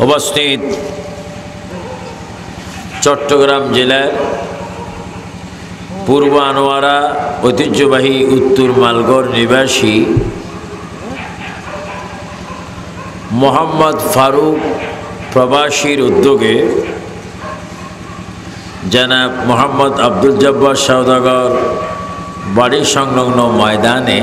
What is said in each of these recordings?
উপস্থিত চট্টগ্রাম জেলার পূর্ব আনোয়ারা ঐতিহ্যবাহী উত্তর মালগড় নিবাসী মোহাম্মদ ফারুক প্রবাসীর উদ্যোগে জনাব মোহাম্মদ আব্দুল জব্বার সওদাগর বাড়ি সংলগ্ন ময়দানে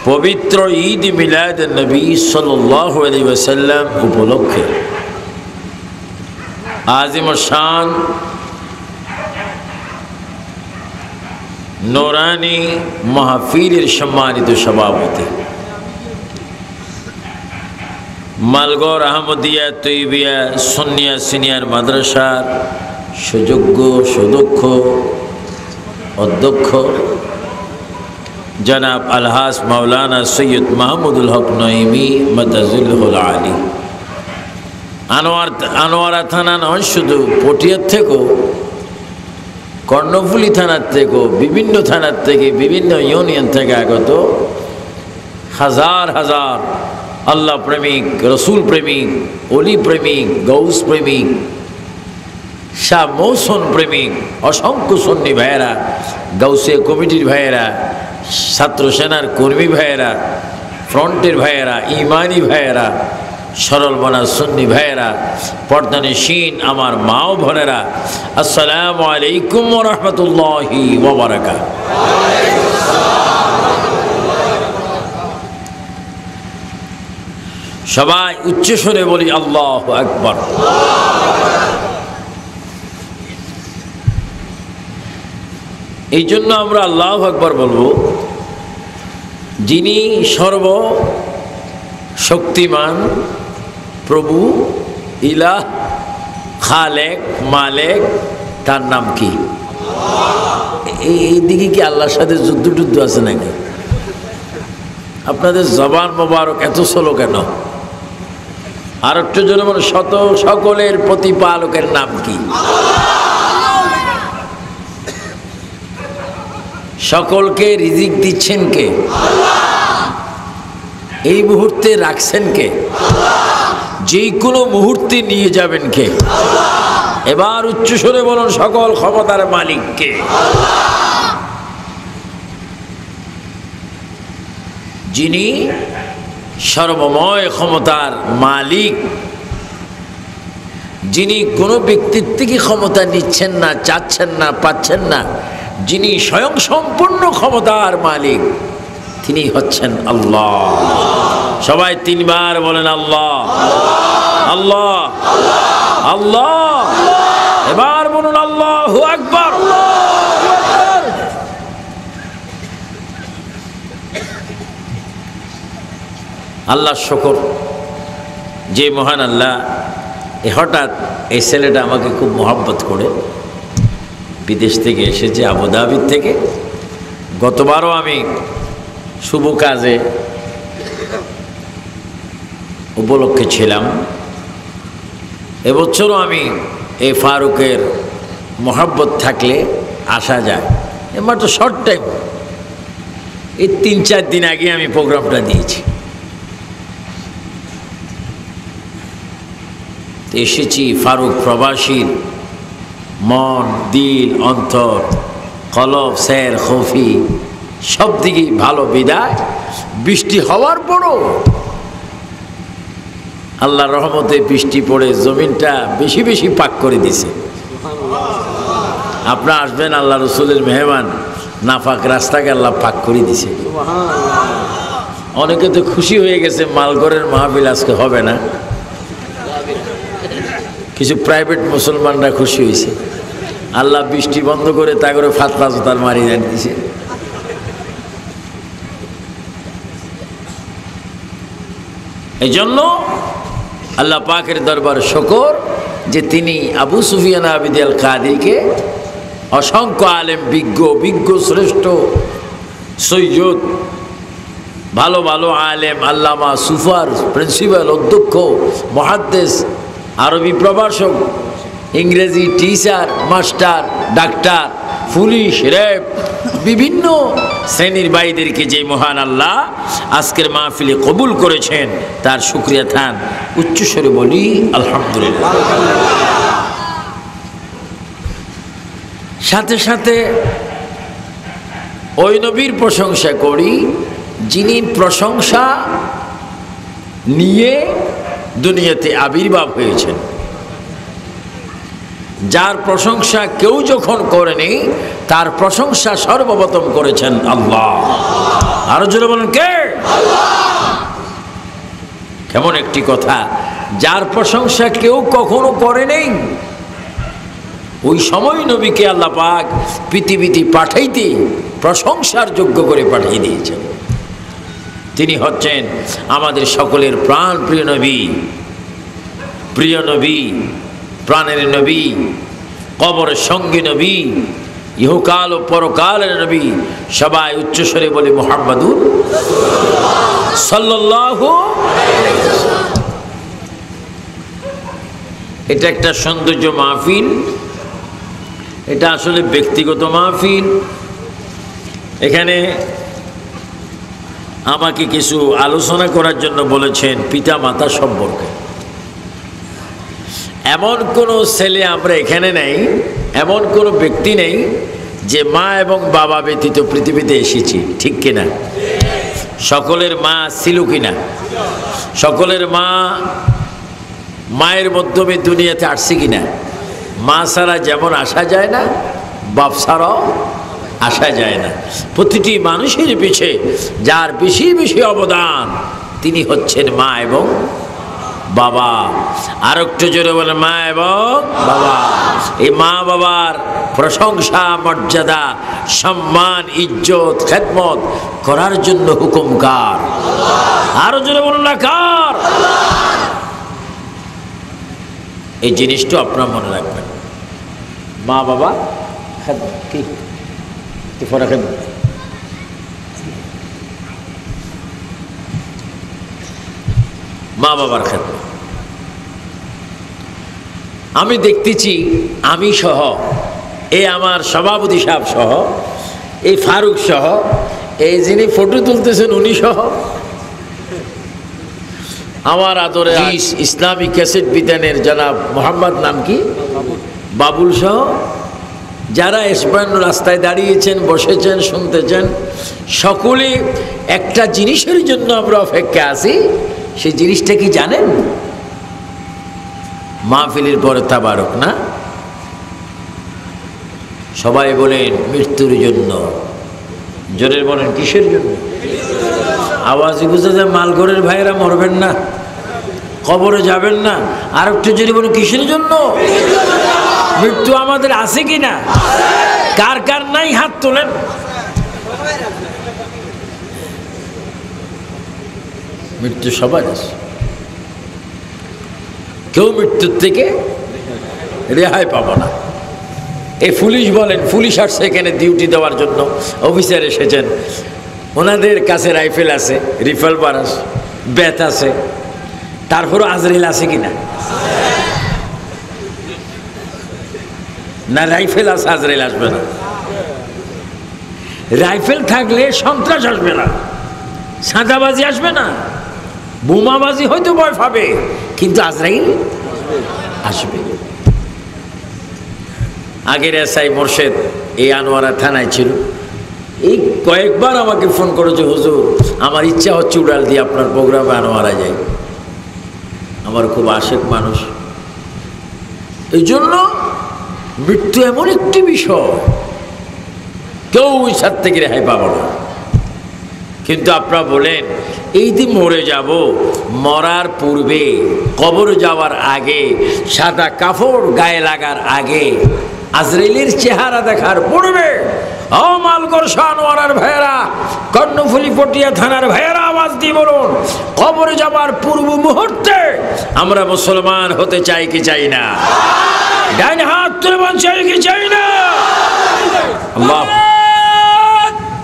পবিত্র ঈদ মিলাদ নবী সাল্লাল্লাহু আলাইহি ওয়াসাল্লাম উপলক্ষে আজিম শান নূরানি মাহফিলের সম্মানিত সভাপতি মালগড় আহমদিয়া তৈবিয়া সুন্নিয়া সিনিয়র মাদ্রাসার সুযোগ্য সুদক্ষ অধ্যক্ষ জনাব আলহাস মাওলানা সৈয়দ মাহমুদুল হক নঈমি মাদাজুল্লাহুল আলী আনোয়ারা থানা নয়, শুধু পটিয়ার থেকেও, কর্ণফুলী থানার থেকেও, বিভিন্ন থানার থেকে, বিভিন্ন ইউনিয়ন থেকে আগত হাজার হাজার আল্লাহ প্রেমিক, রসুল প্রেমিক, অলি প্রেমিক, গৌস প্রেমিক, শাহ মৌসুম প্রেমিক, অসংখ্য সুন্নি ভাইয়েরা, গাউসে কমিটির ভাইয়েরা, ছাত্র সেনার কর্মী ভাইয়েরা, ফ্রন্টের ভাইয়েরা, ইমানি ভাইয়েরা, সরল মনা সুন্নি ভাইয়েরা, পর্দানিশীন আমার মাও ভনেরা, আসসালামু আলাইকুম ওয়া রাহমাতুল্লাহি ওয়া বারাকাতুহু। সবাই উচ্চ স্বরে বলি আল্লাহু আকবার। এই জন্য আমরা আল্লাহু আকবার বলবো, যিনি সর্ব শক্তিমান প্রভু, ইলাহ, খালেক, মালেক, তার নাম কি? এইদিকে কি আল্লাহর সাথে যুদ্ধ টুদ্ধ আছে নাকি? আপনাদের জবান মোবারক এত স্লো কেন? আর একটু জন্য বলে, শত সকলের প্রতিপালকের নাম কি? সকলকে রিজিক দিচ্ছেন কে? এই মুহূর্তে রাখছেন কে? যে কোনো মুহূর্তে নিয়ে যাবেন কে? এবার উচ্চস্বরে বলুন, সকল ক্ষমতার মালিক কে? যিনি সর্বময় ক্ষমতার মালিক, যিনি কোনো ব্যক্তির থেকে ক্ষমতা নিচ্ছেন না, চাচ্ছেন না, পাচ্ছেন না, যিনি স্বয়ং সম্পূর্ণ ক্ষমতার মালিক, তিনি হচ্ছেন আল্লাহ। সবাই তিনবার বলেন আল্লাহ, আল্লাহ, আল্লাহ। এবার বলুন আল্লাহু আকবার। আল্লাহ শুকর, যে মহান আল্লাহ হঠাৎ এই ছেলেটা আমাকে খুব মহব্বত করে বিদেশ থেকে এসেছে, আবুধাবির থেকে। গতবারও আমি শুভ কাজে উপলক্ষে ছিলাম, এবছরও আমি এই ফারুকের মহব্বত থাকলে আসা যায়। মাত্র শর্ট টাইম, এই 3-4 দিন আগে আমি প্রোগ্রামটা দিয়েছি। এসেছি ফারুক প্রবাসীর মন, দিল, অন্তর, কলব, সের, খফি সব দিকে ভালো বিদায়। বৃষ্টি হওয়ার পরও আল্লাহর রহমতে বৃষ্টি পড়ে জমিনটা বেশি বেশি পাক করে দিছে। আপনারা আসবেন, আল্লাহ রসুলের মেহমান, নাফাক রাস্তাকে আল্লাহ পাক করে দিছে। অনেকে তো খুশি হয়ে গেছে, মালগড়ের মাহফিল আজকে হবে না। কিছু প্রাইভেট মুসলমানরা খুশি হয়েছে, আল্লাহ বৃষ্টি বন্ধ করে তা করে ফাতফা জোতার মারি দিছে। এই জন্য আল্লাহ পাকের দরবার শুকর যে তিনি আবু সুফিয়ান আবিদ আল কাদিকে অসংখ্য আলেম, বিজ্ঞ শ্রেষ্ঠ সৈয়দ, ভালো ভালো আলেম, আল্লামা, সুফার, প্রিন্সিপাল, অধ্যক্ষ, মুহাদ্দিস, আরবি প্রভাষক, ইংরেজি teacher, master, doctor, police, RAB, বিভিন্ন শ্রেণীর ভাইদেরকে যে মহান আল্লাহ আজকের মাহফিলে কবুল করেছেন তার শুকরিয়া থান উচ্চস্বরে বলি আলহামদুলিল্লাহ। সাথে সাথে ওই নবীর প্রশংসা করি যিনি প্রশংসা নিয়ে দুনিয়াতে আবির্ভাব হয়েছেন, যার প্রশংসা কেউ যখন করেনি তার প্রশংসা সর্বপ্রথম করেছেন আল্লাহ। আরো জোরে বলেন কে? কেমন একটি কথা, যার প্রশংসা কেউ কখনো করেনি ওই সময় নবীকে আল্লাহ পাক পৃথিবীতে পাঠাইতে প্রশংসার যোগ্য করে পাঠিয়ে দিয়েছেন। তিনি হচ্ছেন আমাদের সকলের প্রাণ প্রিয় নবী, প্রিয় নবী, প্রাণের নবী, কবরের সঙ্গী নবী, ইহকাল ও পরকালের নবী। সবাই উচ্চস্বরে বলে মুহাম্মাদুর সাল্লাল্লাহু। এটা একটা সৌন্দর্য মাহফিল, এটা আসলে ব্যক্তিগত মাহফিল। এখানে আমাকে কিছু আলোচনা করার জন্য বলেছেন পিতা মাতা সম্পর্কে। এমন কোনো ছেলে আমরা এখানে নেই, এমন কোনো ব্যক্তি নেই যে মা এবং বাবা ব্যতীত পৃথিবীতে এসেছি, ঠিক কিনা? সকলের মা ছিল কিনা? সকলের মা মায়ের মাধ্যমে দুনিয়াতে আসছে কিনা? মা ছাড়া যেমন আসা যায় না, বাপ ছাড়াও আসা যায় না। প্রতিটি মানুষের পিছে যার বেশি বেশি অবদান তিনি হচ্ছেন মা এবং বাবা। আর একটু জোরে বলে মা এবং বাবা। এই মা বাবার প্রশংসা, মর্যাদা, সম্মান, ইজ্জত, খেদমত করার জন্য হুকুম কার? আরো জোরে বলুন না কার? এই জিনিসটা আপনারা মনে রাখবেন। মা বাবা খেদমত কি ফরক? মা বাবার খেদমত আমি দেখতেছি, আমি সহ, এই আমার সভাপতি সাহেব সহ, এই ফারুক সহ, এই যিনি ফটো তুলতেছেন উনি সহ, আমার আদরে ইসলামী ক্যাসেট বিতানের জনাব মোহাম্মদ নাম কি বাবুল সহ যারা এসপান রাস্তায় দাঁড়িয়েছেন, বসেছেন, শুনতেছেন, সকলে একটা জিনিসের জন্য আমরা অপেক্ষা আছি। সেই জিনিসটা কি জানেন? মাহফিলের পরে তাবারক না? সবাই বলেন মৃত্যুর জন্য। জোরে বলেন কিসের জন্য? আওয়াজ বুঝে যায় মালঘরের ভাইয়েরা মরবেন না, কবরে যাবেন না। আর একটু জোরে বলেন কিসের জন্য? মৃত্যু আমাদের আছে কিনা? কার কার নাই হাত তোলেন। মৃত্যু সবার আছে, কেউ মৃত্যুর থেকে রেহাই পাবো না। এই পুলিশ বলেন, পুলিশ আসছে এখানে ডিউটি দেওয়ার জন্য, অফিসার এসেছেন, ওনাদের কাছে রাইফেল আছে, রিভলভার আছে, ব্যাট আছে, তারপরও আজরাইল আছে কিনা? না রাইফেল আছে, আজরাইল আসবে না। রাইফেল থাকলে সন্ত্রাস আসবে না, সাদাবাজি আসবে না, বোমাবাজি হয়তো ভয় পাবে, কিন্তু আজরাইল আসবে। আগের এসআই মোর্শেদ এই আনোয়ারা থানায় ছিল, এই কয়েকবার আমাকে ফোন করেছে, হুজুর আমার ইচ্ছা হচ্ছে উড়াল দিয়ে আপনার প্রোগ্রামে আনোয়ারা যাই। আমার খুব আশেক মানুষ। এই জন্য মৃত্যু এমন একটি বিষয়, কেউ ইচ্ছার থেকে রেহাই পাবো না। কিন্তু আপনারা বলেন এই যে মরে যাব, মরার পূর্বে, কবর যাওয়ার আগে, সাদা কাপড় গায়ে লাগার আগে আজরাইলের চেহারা দেখার পূর্বে, ও মালগর শাহওয়ারার ভাইয়েরা, কর্ণফুলী পটিয়া থানার ভাইয়েরা আওয়াজ দিয়ে বলুন, কবরে যাবার পূর্ব মুহূর্তে আমরা মুসলমান হতে চাই কি চাই না? ডান হাত তুলে বলুন চাই কি চাই না? আল্লাহ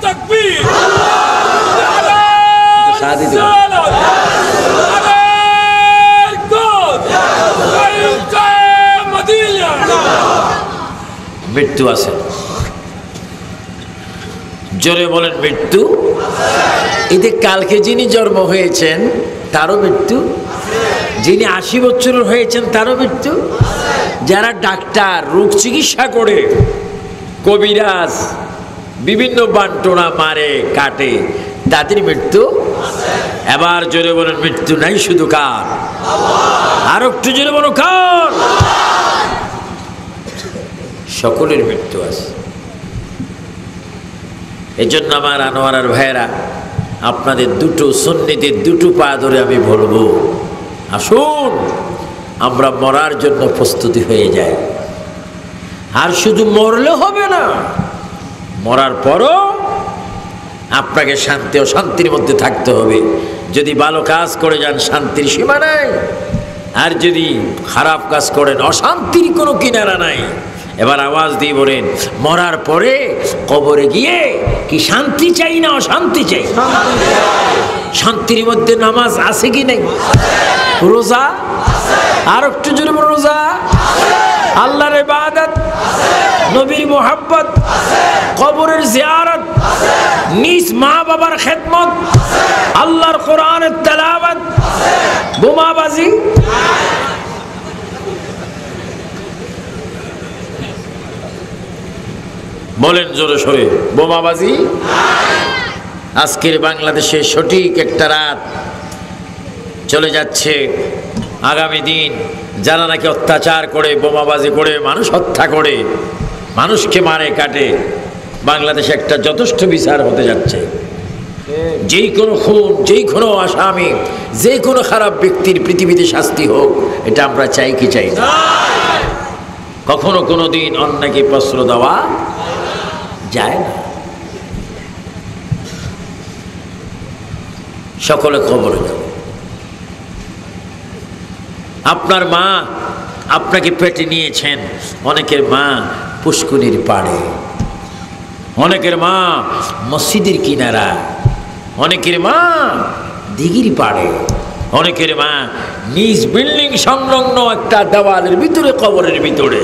তাকবীর। মৃত্যু আছে, জোরে বলেন মৃত্যু। এতে কালকে যিনি জন্ম হয়েছেন তারও মৃত্যু, যিনি 80 বছরের হয়েছেন তারও মৃত্যু, যারা ডাক্তার রোগ চিকিৎসা করে, কবিরাজ বিভিন্ন বান্টনা মারে কাটে, তাদের মৃত্যু। এবার জোরে বলেন মৃত্যু নাই শুধু কার? আর একটু জোরে বলো কার? সকলের মৃত্যু আছে। এই জন্য আমার আনোয়ারার ভাইয়েরা, আপনাদের দুটো সুন্নিদের দুটো পা ধরে আমি বলবো, আসুন আমরা মরার জন্য প্রস্তুতি হয়ে যাই। আর শুধু মরলে হবে না, মরার পরও আপনাকে শান্তি ও শান্তির মধ্যে থাকতে হবে। যদি ভালো কাজ করে যান শান্তির সীমা নাই, আর যদি খারাপ কাজ করেন অশান্তির কোনো কিনারা নাই। এবার আওয়াজ দিয়ে বলেন, মরার পরে কবরে গিয়ে কি শান্তি চাই না অশান্তি চাই? শান্তির মধ্যে নামাজ আছে কি নেই? রোজা, আর একটু জোরে বলো রোজা, আল্লাহর ইবাদত, নবীর মুহাব্বত, কবরের জিয়ারত, নিজ মা বাবার খেদমত, আল্লাহর কোরআনের তেলাওয়াত, বোমাবাজি। বলেন জোরে সরে, বোমাবাজি। আজকের বাংলাদেশে সঠিক একটা রাত চলে যাচ্ছে। আগামী দিন যারা নাকি অত্যাচার করে, বোমাবাজি করে, মানুষ হত্যা করে, মানুষকে মারে কাটে, বাংলাদেশে একটা যথেষ্ট বিচার হতে যাচ্ছে। যেই কোনো খুন, যেই কোনো আসামি, যে কোনো খারাপ ব্যক্তির পৃথিবীতে শাস্তি হোক, এটা আমরা চাই কি চাই না? কখনো কোনো দিন অন্যকে প্রশ্রয় দেওয়া যায় না। সকলে খবরে যাব। আপনার মা আপনাকে পেটে নিয়েছেন, অনেকের মা পুষ্কুনির পাড়ে, অনেকের মা মসজিদের কিনারা, অনেকের মা দিঘির পাড়ে, অনেকের মা নিজ বিল্ডিং সংলগ্ন একটা দেওয়ালের ভিতরে, কবরের ভিতরে।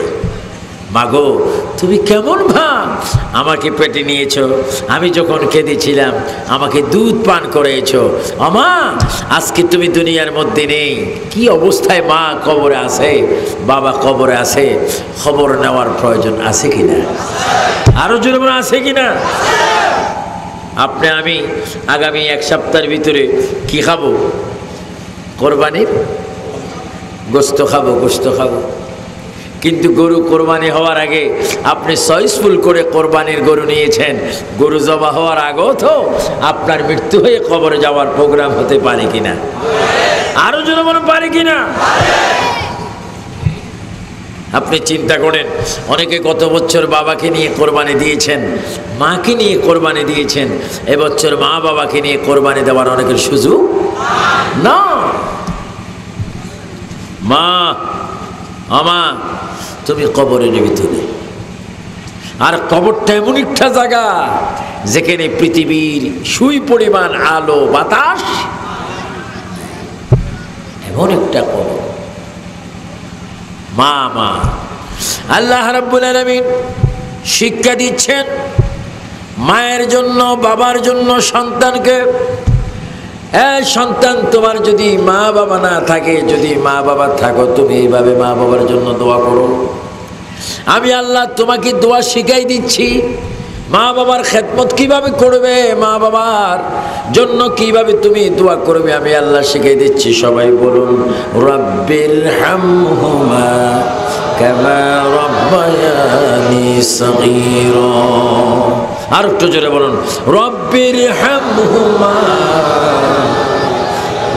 মাগো তুমি কেমন মা, আমাকে পেটে নিয়েছো, আমি যখন কেঁদেছিলাম আমাকে দুধ পান করেছো, আমা আজকে তুমি দুনিয়ার মধ্যে নেই, কি অবস্থায় মা কবরে আছে, বাবা কবরে আছে, খবর নেওয়ার প্রয়োজন আছে কিনা? আরো জোরে বলে আছে কিনা? আপনি আমি আগামী এক সপ্তাহের ভিতরে কি খাবো? কোরবানির গোস্ত খাবো, গোস্ত খাবো। কিন্তু গরু কোরবানি হওয়ার আগে আপনি চয়েসফুল করে কোরবানির গরু নিয়েছেন, গরু জবা হওয়ার আগেও তো আপনার মৃত্যু হয়ে কবরে যাওয়ার প্রোগ্রাম হতে পারে কিনা? আরো জোরে বলুন পারে কিনা? আপনি চিন্তা করেন, অনেকে গত বছর বাবাকে নিয়ে কোরবানি দিয়েছেন, মাকে নিয়ে কোরবানি দিয়েছেন, এবছর মা বাবাকে নিয়ে কোরবানি দেওয়ার অনেকের সুযোগ না। মা আমা তুমি কবরের ভিতরে, আর কবরটা এমন একটা জায়গা যেখানে পৃথিবীর সুই পরিমাণ আলো বাতাস, এমন একটা কবর। মা মা আল্লাহ রাব্বুল আলামিন শিক্ষা দিচ্ছেন, মায়ের জন্য, বাবার জন্য সন্তানকে, সন্তান তোমার যদি মা বাবা না থাকে, যদি মা বাবা থাকো, তুমি এইভাবে মা বাবার জন্য দোয়া করো। আমি আল্লাহ তোমাকে দোয়া শিখাই দিচ্ছি, মা বাবার খেদমত কিভাবে করবে, মা বাবার জন্য কিভাবে তুমি দোয়া করবে, আমি আল্লাহ শিখাই দিচ্ছি। সবাই বলুন, রাব্বির হামহুমা কামা রাব্বায়ানি সগীরা। আর একটু জোরে বলুন, রাব্বির হামহুমা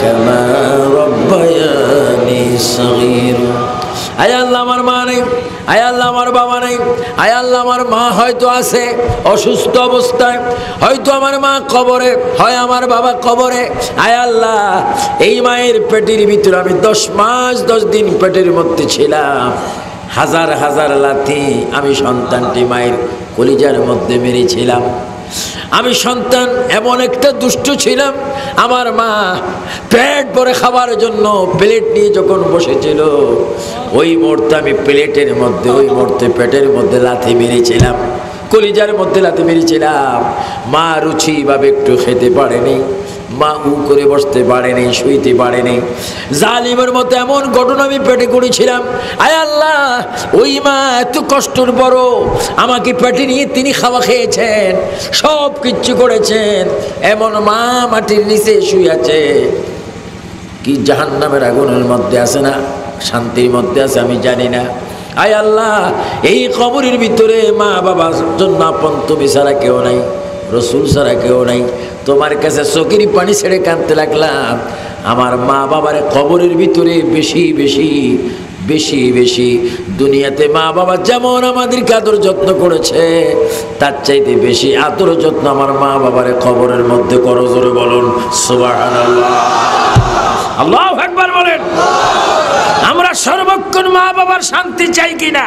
কামা রাব্বায়ানি সগীরা। আয় আল্লাহ আমার মা নেই, আয় আল্লাহ আমার বাবা নেই, আয় আল্লাহ আমার মা হয়তো আছে অসুস্থ অবস্থায়, হয়তো আমার মা কবরে, হয় আমার বাবা কবরে। আয় আল্লাহ এই মায়ের পেটের ভিতরে আমি 10 মাস 10 দিন পেটের মধ্যে ছিলাম, হাজার হাজার লাথি আমি সন্তানটি মায়ের কলিজার মধ্যে মেরেছিলাম। আমি সন্তান এমন একটা দুষ্ট ছিলাম, আমার মা পেট ভরে খাবার জন্য প্লেট নিয়ে যখন বসেছিল, ওই মুহূর্তে আমি প্লেটের মধ্যে, ওই মুহূর্তে পেটের মধ্যে লাথি মেরেছিলাম। কলিজার মধ্যে লাথি মেরেছিলাম, মা রুচি ভাবে একটু খেতে পারেনি, মা করে বসতে পারেনি, শুইতে পারেনি। জালিমের মতো এমন ঘটনা আমি পেটে করেছিলাম। আয় আল্লাহ, ওই মা এত কষ্টের বড় আমাকে পেটে নিয়ে তিনি খাওয়া খেয়েছেন, সব কিচ্ছু করেছেন, এমন মা মাটির নিচে শুয়ে আছে, কি জাহান্নামের আগুনের মধ্যে আছে না শান্তির মধ্যে আছে আমি জানি না। আয় আল্লাহ, এই কবরের ভিতরে মা বাবার জন্য আপন তুমি ছাড়া কেউ নাই, রসুল ছাড়া কেউ নাই। তোমার কাছে চোখের পানি ছেড়ে কাঁদতে লাগলাম, আমার মা বাবার কবরের ভিতরে বেশি বেশি বেশি বেশি দুনিয়াতে মা বাবা যেমন আমাদেরকে আদর যত্ন করেছে, তার চাইতে বেশি আদর যত্ন আমার মা বাবার কবরের মধ্যে করো। জোরে বলুন সুবহানাল্লাহ, আল্লাহু আকবার বলেন। আমরা সর্বক্ষণ মা বাবার শান্তি চাই কিনা?